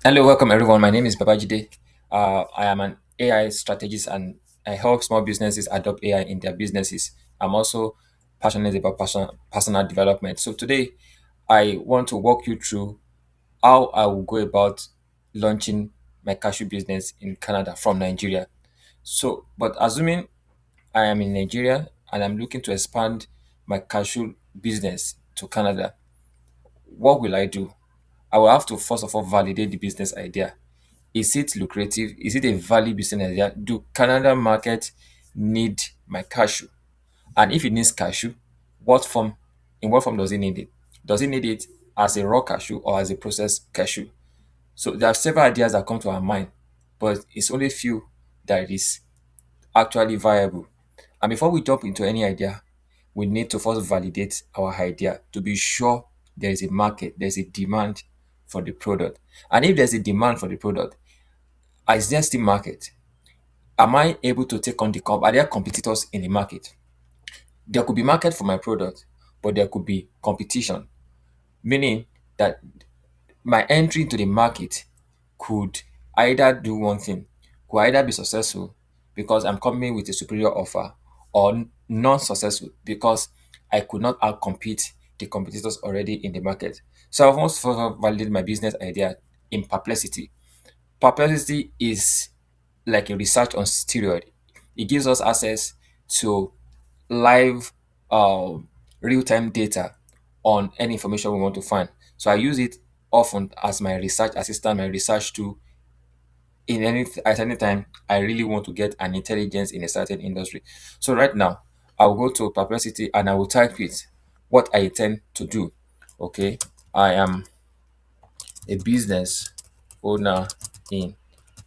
Hello, welcome everyone. My name is Babajide. I am an AI strategist and I help small businesses adopt AI in their businesses. I'm also passionate about personal development. So today, I want to walk you through how I will go about launching my cashew business in Canada from Nigeria. But assuming I am in Nigeria and I'm looking to expand my cashew business to Canada, what will I do? I will have to first of all validate the business idea. Is it lucrative? Is it a valid business idea? Do Canada market need my cashew? And if it needs cashew, what form in what form does it need it? Does it need it as a raw cashew or as a processed cashew? So there are several ideas that come to our mind, but it's only few that is actually viable. And before we jump into any idea, we need to first validate our idea to be sure there is a market, there's a demand for the product. And if there's a demand for the product, is there still market? Am I able to take on are there competitors in the market? There could be market for my product, but there could be competition, meaning that my entry into the market could either do one thing, could either be successful because I'm coming with a superior offer, or non-successful because I could not outcompete the competitors already in the market. So I've almost further validated my business idea in perplexity. Perplexity is like a research on steroid. It gives us access to live, real-time data on any information we want to find. So I use it often as my research assistant, my research tool in at any time I really want to get an intelligence in a certain industry. So right now, I'll go to Perplexity and I will type it what I intend to do. Okay, I am a business owner in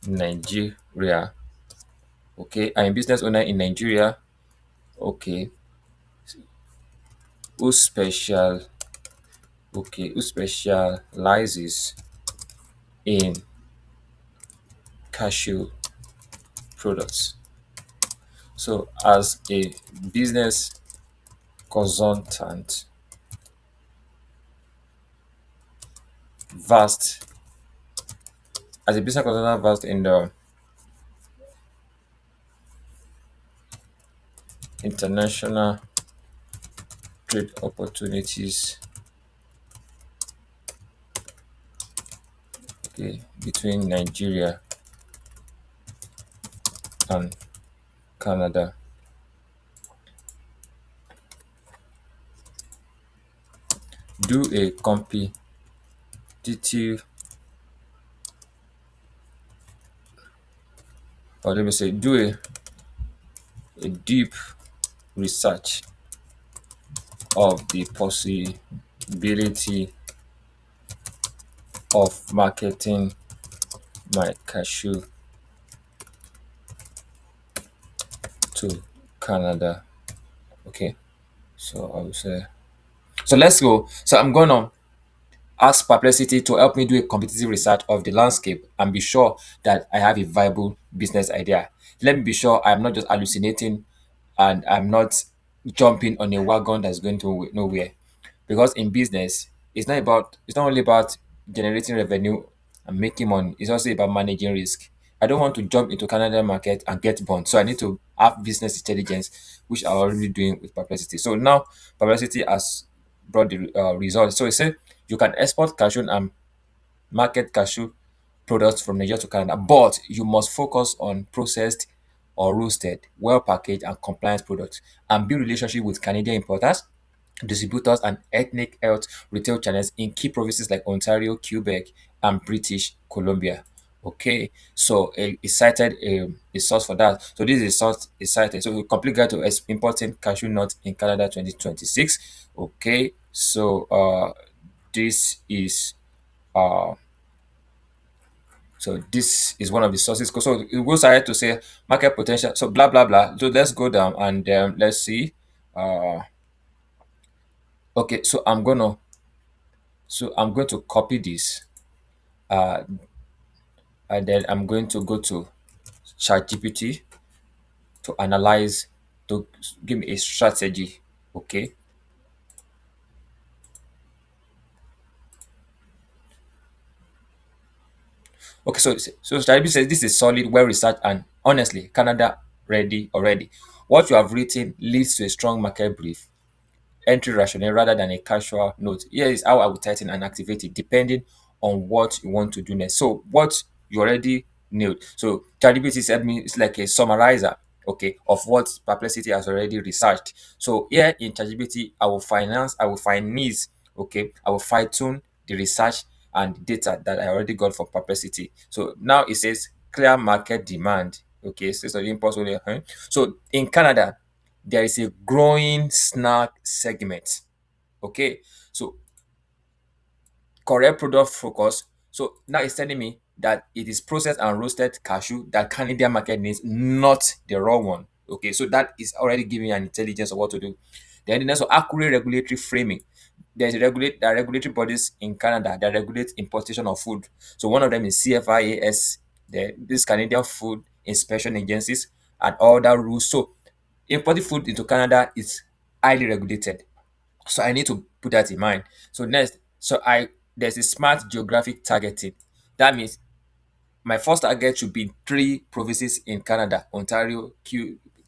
Nigeria. Okay, I'm a business owner in Nigeria. Okay, who special who specializes in cashew products. So as a business consultant, vast as a business consultant vast in the international trade opportunities, okay, between Nigeria and Canada. Do a competitive, or let me say, do a deep research of the possibility of marketing my cashew to Canada. Okay, so I will say, so let's go. So I'm gonna ask Perplexity to help me do a competitive research of the landscape and be sure that I have a viable business idea. Let me be sure I'm not just hallucinating and I'm not jumping on a wagon that's going to nowhere. Because in business, it's not only about generating revenue and making money, it's also about managing risk. I don't want to jump into Canada market and get burned. So I need to have business intelligence, which I'm already doing with Perplexity. So now Perplexity has brought the results. So it said you can export cashew and market cashew products from Nigeria to Canada, but you must focus on processed or roasted, well packaged and compliant products and build relationship with Canadian importers, distributors and ethnic health retail channels in key provinces like Ontario, Quebec, and British Columbia. Okay, so it cited a source for that. So this is a source is cited. So we complete guide to importing cashew nuts in Canada 2026. Okay, so this is uh this is one of the sources. So it goes ahead to say market potential. So blah blah blah. So let's go down and let's see. Uh, okay, so I'm going to copy this, uh, and then I'm going to go to ChatGPT to analyze to give me a strategy. Okay, Okay, so Shadibi says this is solid, well researched, and honestly, Canada ready already. What you have written leads to a strong market brief, entry rationale rather than a casual note. Here is how I will tighten and activate it depending on what you want to do next. So what you already nailed. So ChatGPT said me it's like a summarizer, okay, of what Perplexity has already researched. So here in ChatGPT, I will find needs, okay, I will fine tune the research and data that I already got from Perplexity. So now it says clear market demand. Okay, so the impulse only. So in Canada, there is a growing snack segment. Okay, so correct product focus. So now it's telling me that it is processed and roasted cashew that Canadian market needs, not the raw one. Okay, so that is already giving an intelligence of what to do. Then the next one, accurate regulatory framing. There are regulatory bodies in Canada that regulate importation of food. So one of them is CFIAS, this Canadian Food Inspection Agencies, and all that rules. So importing food into Canada is highly regulated. So I need to put that in mind. So next, there's a smart geographic targeting. That means my first target should be three provinces in Canada: Ontario,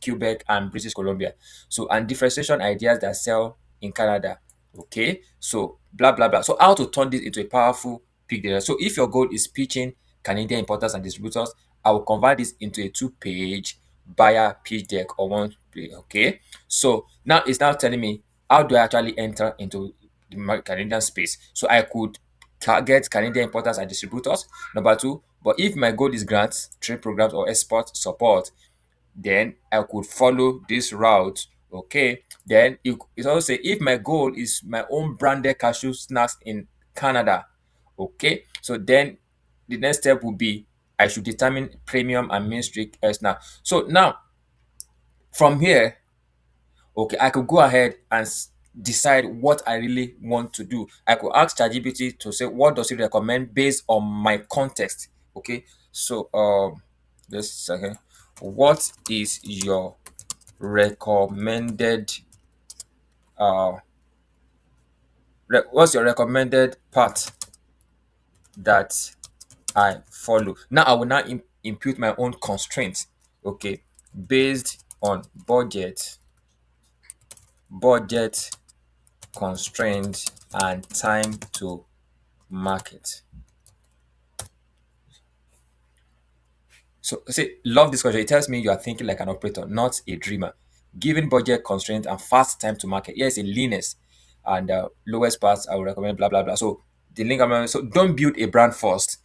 Quebec, and British Columbia. So, and differentiation ideas that sell in Canada. Okay, so blah blah blah. So, how to turn this into a powerful big data? So, if your goal is pitching Canadian importers and distributors, I will convert this into a two-page buyer pitch deck or one page. Okay, so now it's now telling me how do I actually enter into the Canadian space. So, I could target Canadian importers and distributors. Number two, but if my goal is grants, trade programs, or export support, then I could follow this route. Okay. Then it also say if my goal is my own branded cashew snacks in Canada. Okay. So then the next step would be I should determine premium and mainstream snack. So now from here, okay, I could go ahead and decide what I really want to do. I could ask ChatGPT to say what does it recommend based on my context. Okay, so just a second. What is your recommended uh what's your recommended path that I follow? Now I will now impute my own constraints. Okay, based on budget constraints and time to market. So say love this question. It tells me you are thinking like an operator, not a dreamer. Given budget constraints and fast time to market, here's a leanest and lowest parts I would recommend. Blah blah blah. So the link so don't build a brand first.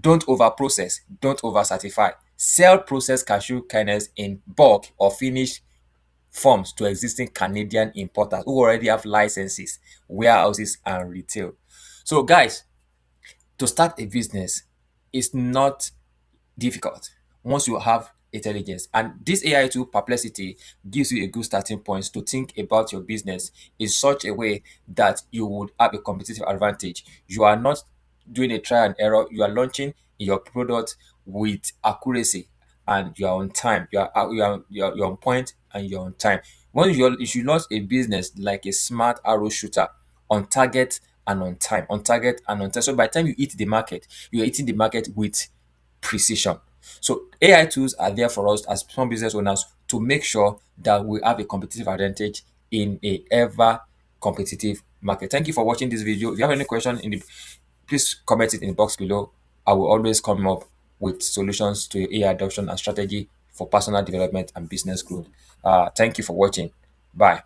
Don't over process. Don't over certify. Sell processed cashew kernels in bulk or finished forms to existing Canadian importers who already have licenses, warehouses, and retail. So guys, to start a business is not difficult once you have intelligence. And this AI tool, Perplexity, gives you a good starting point to think about your business in such a way that you would have a competitive advantage. You are not doing a trial and error, you are launching your product with accuracy and you are on time. You're on point and you're on time. Once you should launch a business like a smart arrow shooter, on target and on time, on target and on time. So by the time you hit the market, you're hitting the market with precision. So AI tools are there for us as small business owners to make sure that we have a competitive advantage in a ever competitive market. Thank you for watching this video. If you have any question please comment it in the box below. I will always come up with solutions to your AI adoption and strategy for personal development and business growth. Thank you for watching. Bye.